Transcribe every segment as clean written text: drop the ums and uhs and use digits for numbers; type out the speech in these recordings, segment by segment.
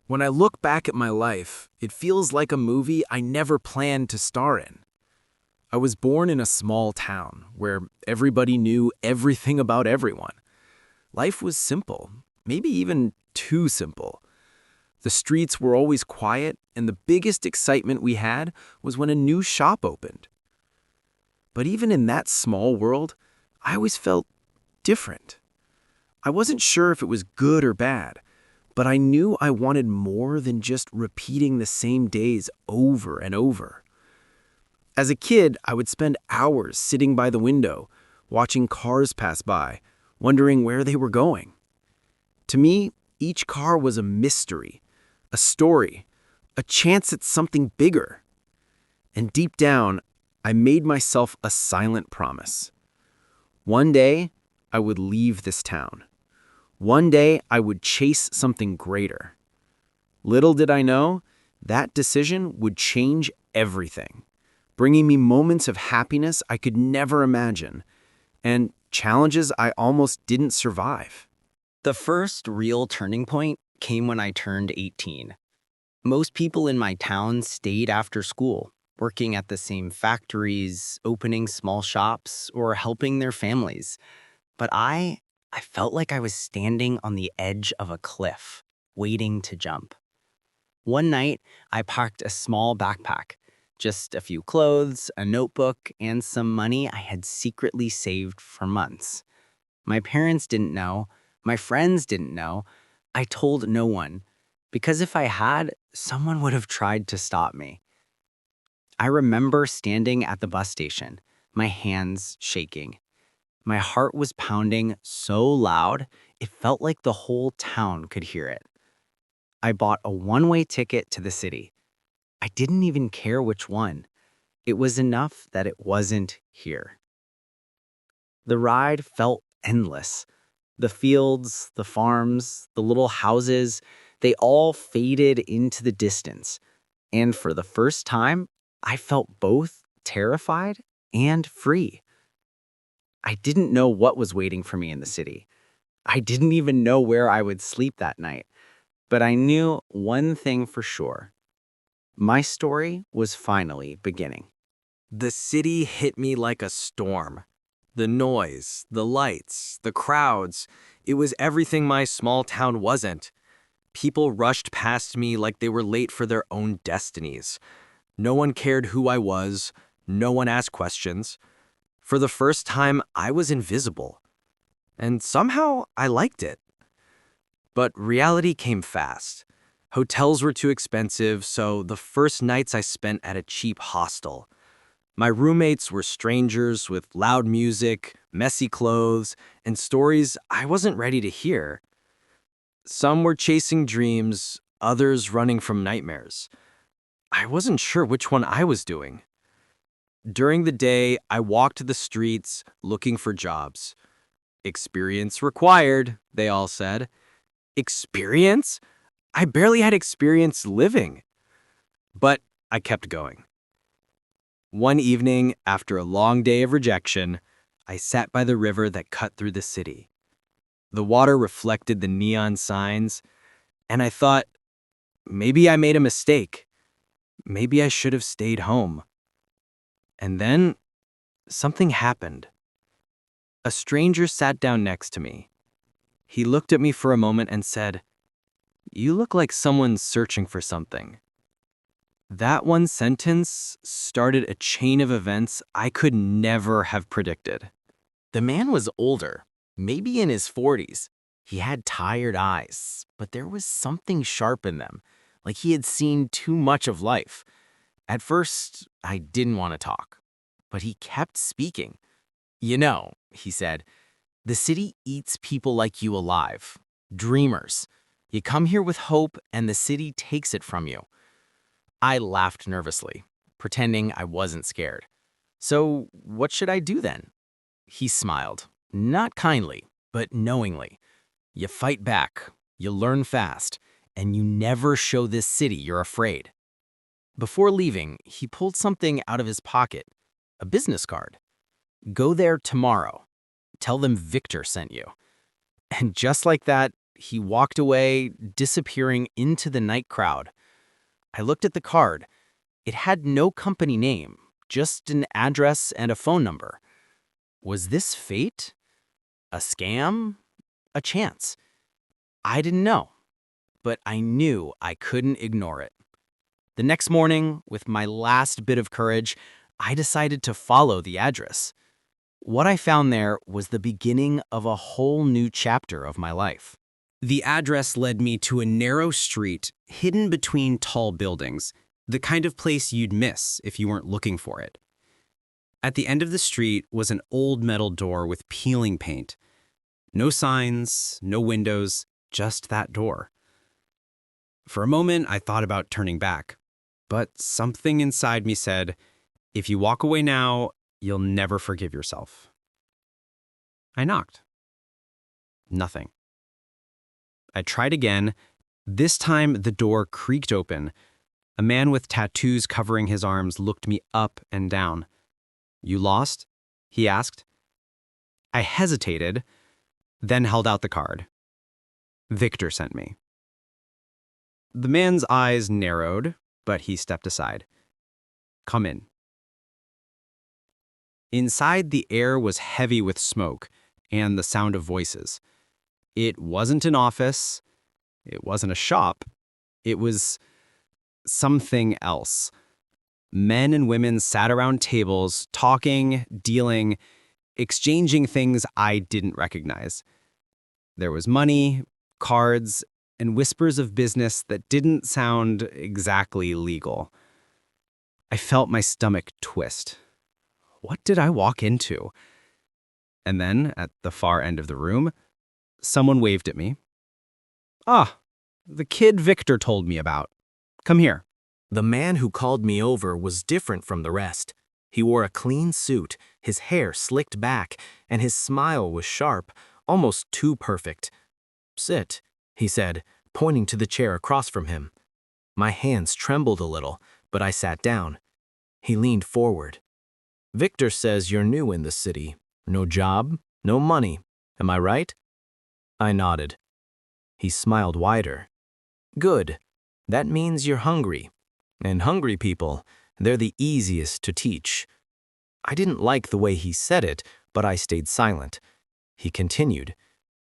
When I look back at my life, it feels like a movie I never planned to star in. I was born in a small town where everybody knew everything about everyone. Life was simple, maybe even too simple. The streets were always quiet, and the biggest excitement we had was when a new shop opened. But even in that small world, I always felt different. I wasn't sure if it was good or bad, but I knew I wanted more than just repeating the same days over and over. As a kid, I would spend hours sitting by the window, watching cars pass by, wondering where they were going. To me, each car was a mystery, a story, a chance at something bigger. And deep down, I made myself a silent promise. One day, I would leave this town. One day, I would chase something greater. Little did I know, that decision would change everything, bringing me moments of happiness I could never imagine, and challenges I almost didn't survive. The first real turning point came when I turned 18. Most people in my town stayed after school, working at the same factories, opening small shops, or helping their families. But I felt like I was standing on the edge of a cliff, waiting to jump. One night, I packed a small backpack, just a few clothes, a notebook, and some money I had secretly saved for months. My parents didn't know, my friends didn't know. I told no one, because if I had, someone would have tried to stop me. I remember standing at the bus station, my hands shaking. My heart was pounding so loud, it felt like the whole town could hear it. I bought a one-way ticket to the city. I didn't even care which one. It was enough that it wasn't here. The ride felt endless. The fields, the farms, the little houses, they all faded into the distance. And for the first time, I felt both terrified and free. I didn't know what was waiting for me in the city. I didn't even know where I would sleep that night. But I knew one thing for sure. My story was finally beginning. The city hit me like a storm. The noise, the lights, the crowds, it was everything my small town wasn't. People rushed past me like they were late for their own destinies. No one cared who I was. No one asked questions. For the first time, I was invisible. And somehow, I liked it. But reality came fast. Hotels were too expensive, so the first nights I spent at a cheap hostel. My roommates were strangers with loud music, messy clothes, and stories I wasn't ready to hear. Some were chasing dreams, others running from nightmares. I wasn't sure which one I was doing. During the day, I walked the streets looking for jobs. Experience required, they all said. Experience? I barely had experience living. But I kept going. One evening, after a long day of rejection, I sat by the river that cut through the city. The water reflected the neon signs, and I thought, maybe I made a mistake. Maybe I should have stayed home. And then, something happened. A stranger sat down next to me. He looked at me for a moment and said, "You look like someone searching for something." That one sentence started a chain of events I could never have predicted. The man was older, maybe in his 40s. He had tired eyes, but there was something sharp in them, like he had seen too much of life. At first, I didn't want to talk, but he kept speaking. "You know," he said, "the city eats people like you alive, dreamers. You come here with hope, and the city takes it from you." I laughed nervously, pretending I wasn't scared. "So, what should I do then?" He smiled, not kindly, but knowingly. "You fight back, you learn fast, and you never show this city you're afraid." Before leaving, he pulled something out of his pocket, a business card. "Go there tomorrow. Tell them Victor sent you." And just like that, he walked away, disappearing into the night crowd. I looked at the card. It had no company name, just an address and a phone number. Was this fate? A scam? A chance? I didn't know, but I knew I couldn't ignore it. The next morning, with my last bit of courage, I decided to follow the address. What I found there was the beginning of a whole new chapter of my life. The address led me to a narrow street hidden between tall buildings, the kind of place you'd miss if you weren't looking for it. At the end of the street was an old metal door with peeling paint. No signs, no windows, just that door. For a moment, I thought about turning back, but something inside me said, if you walk away now, you'll never forgive yourself. I knocked. Nothing. I tried again. This time, the door creaked open. A man with tattoos covering his arms looked me up and down. You lost? He asked. I hesitated, then held out the card. Victor sent me. The man's eyes narrowed, but he stepped aside. Come in. Inside, the air was heavy with smoke and the sound of voices. It wasn't an office. It wasn't a shop. It was something else. Men and women sat around tables, talking, dealing, exchanging things I didn't recognize. There was money, cards, and whispers of business that didn't sound exactly legal. I felt my stomach twist. What did I walk into? And then, at the far end of the room, someone waved at me. Ah, the kid Victor told me about. Come here. The man who called me over was different from the rest. He wore a clean suit, his hair slicked back, and his smile was sharp, almost too perfect. Sit, he said, pointing to the chair across from him. My hands trembled a little, but I sat down. He leaned forward. Victor says you're new in the city. No job, no money. Am I right? I nodded. He smiled wider. Good. That means you're hungry. And hungry people, they're the easiest to teach. I didn't like the way he said it, but I stayed silent. He continued.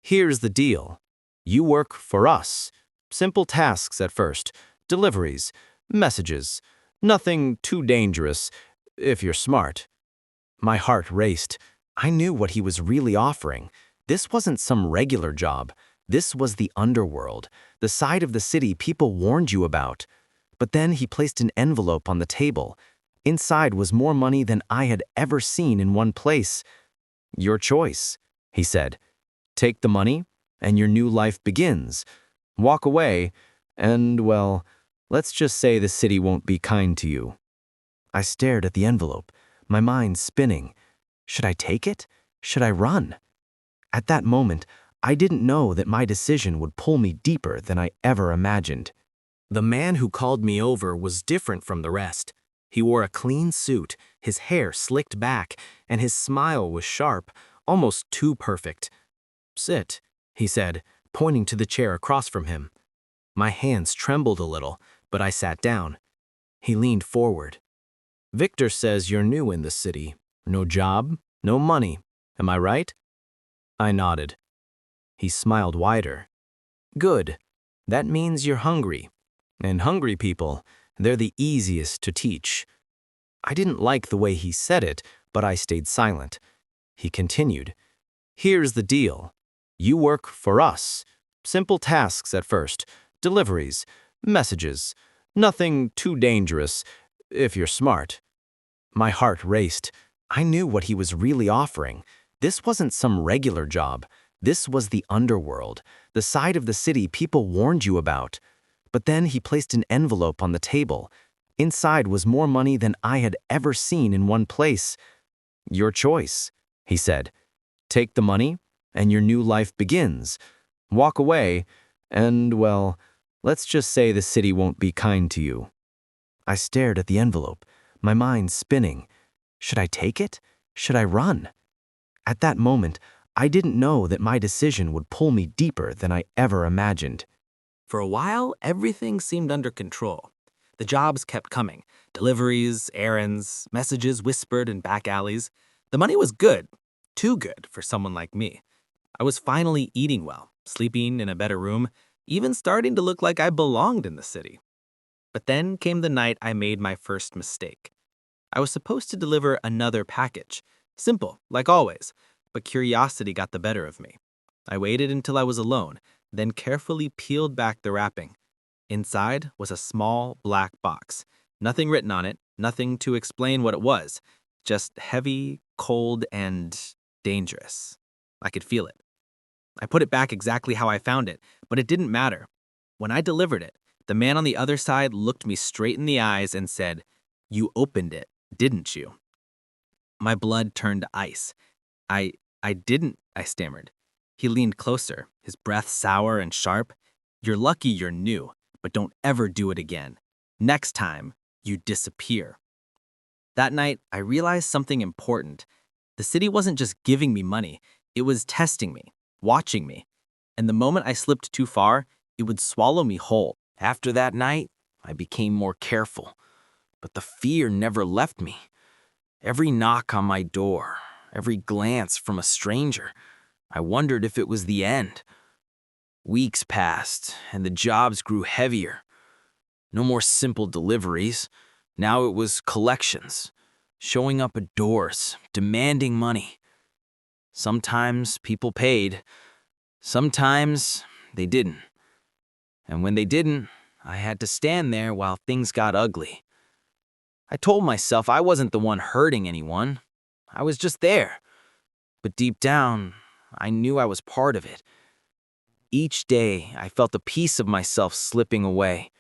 Here's the deal. You work for us. Simple tasks at first. Deliveries, messages. Nothing too dangerous, if you're smart. My heart raced. I knew what he was really offering. This wasn't some regular job. This was the underworld, the side of the city people warned you about. But then he placed an envelope on the table. Inside was more money than I had ever seen in one place. Your choice, he said. Take the money, and your new life begins. Walk away, and, well, let's just say the city won't be kind to you. I stared at the envelope, my mind spinning. Should I take it? Should I run? At that moment, I didn't know that my decision would pull me deeper than I ever imagined. The man who called me over was different from the rest. He wore a clean suit, his hair slicked back, and his smile was sharp, almost too perfect. Sit, he said, pointing to the chair across from him. My hands trembled a little, but I sat down. He leaned forward. Victor says you're new in the city. No job, no money. Am I right? I nodded. He smiled wider. Good. That means you're hungry. And hungry people, they're the easiest to teach. I didn't like the way he said it, but I stayed silent. He continued. Here's the deal. You work for us. Simple tasks at first. Deliveries, messages. Nothing too dangerous, if you're smart. My heart raced. I knew what he was really offering. This wasn't some regular job. This was the underworld, the side of the city people warned you about. But then he placed an envelope on the table. Inside was more money than I had ever seen in one place. Your choice, he said. Take the money, and your new life begins. Walk away, and, well, let's just say the city won't be kind to you. I stared at the envelope, my mind spinning. Should I take it? Should I run? At that moment, I didn't know that my decision would pull me deeper than I ever imagined. For a while, everything seemed under control. The jobs kept coming. Deliveries, errands, messages whispered in back alleys. The money was good. Too good for someone like me. I was finally eating well, sleeping in a better room, even starting to look like I belonged in the city. But then came the night I made my first mistake. I was supposed to deliver another package. Simple, like always, but curiosity got the better of me. I waited until I was alone, then carefully peeled back the wrapping. Inside was a small black box. Nothing written on it, nothing to explain what it was. Just heavy, cold, and dangerous. I could feel it. I put it back exactly how I found it, but it didn't matter. When I delivered it, the man on the other side looked me straight in the eyes and said, "You opened it, didn't you?" My blood turned to ice. I didn't, I stammered. He leaned closer, his breath sour and sharp. "You're lucky you're new, but don't ever do it again. Next time, you disappear." That night, I realized something important. The city wasn't just giving me money, it was testing me, watching me. And the moment I slipped too far, it would swallow me whole. After that night, I became more careful, but the fear never left me. Every knock on my door, every glance from a stranger, I wondered if it was the end. Weeks passed, and the jobs grew heavier. No more simple deliveries. Now it was collections, showing up at doors, demanding money. Sometimes people paid, sometimes they didn't. And when they didn't, I had to stand there while things got ugly. I told myself I wasn't the one hurting anyone. I was just there. But deep down, I knew I was part of it. Each day, I felt a piece of myself slipping away.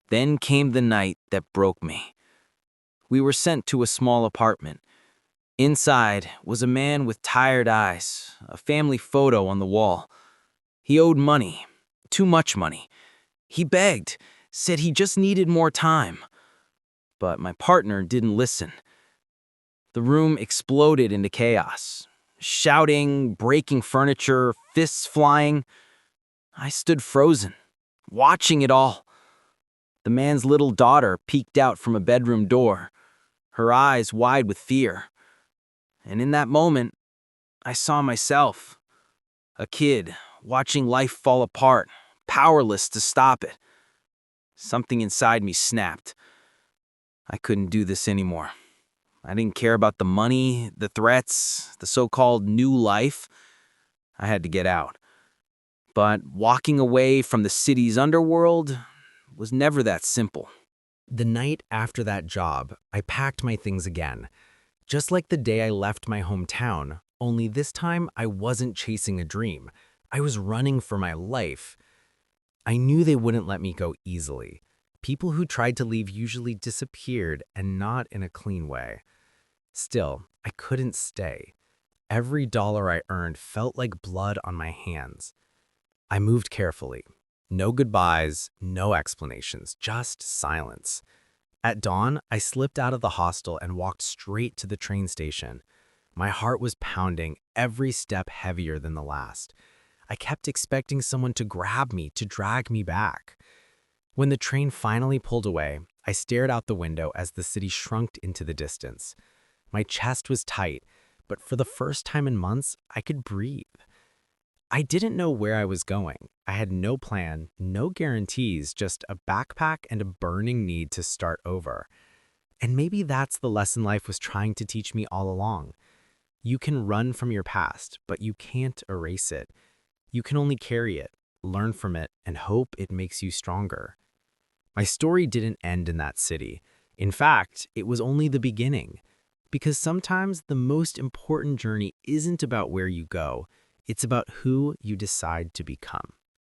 Then came the night that broke me. We were sent to a small apartment. Inside was a man with tired eyes, a family photo on the wall. He owed money, too much money. He begged, said he just needed more time. But my partner didn't listen. The room exploded into chaos. Shouting, breaking furniture, fists flying. I stood frozen, watching it all. The man's little daughter peeked out from a bedroom door, her eyes wide with fear. And in that moment, I saw myself, a kid watching life fall apart, powerless to stop it. Something inside me snapped. I couldn't do this anymore. I didn't care about the money, the threats, the so-called new life. I had to get out. But walking away from the city's underworld was never that simple. The night after that job, I packed my things again. Just like the day I left my hometown, only this time I wasn't chasing a dream. I was running for my life. I knew they wouldn't let me go easily. People who tried to leave usually disappeared, and not in a clean way. Still, I couldn't stay. Every dollar I earned felt like blood on my hands. I moved carefully. No goodbyes, no explanations, just silence. At dawn, I slipped out of the hostel and walked straight to the train station. My heart was pounding, every step heavier than the last. I kept expecting someone to grab me, to drag me back. When the train finally pulled away, I stared out the window as the city shrunk into the distance. My chest was tight, but for the first time in months, I could breathe. I didn't know where I was going. I had no plan, no guarantees, just a backpack and a burning need to start over. And maybe that's the lesson life was trying to teach me all along. You can run from your past, but you can't erase it. You can only carry it, learn from it, and hope it makes you stronger. My story didn't end in that city. In fact, it was only the beginning. Because sometimes the most important journey isn't about where you go, it's about who you decide to become.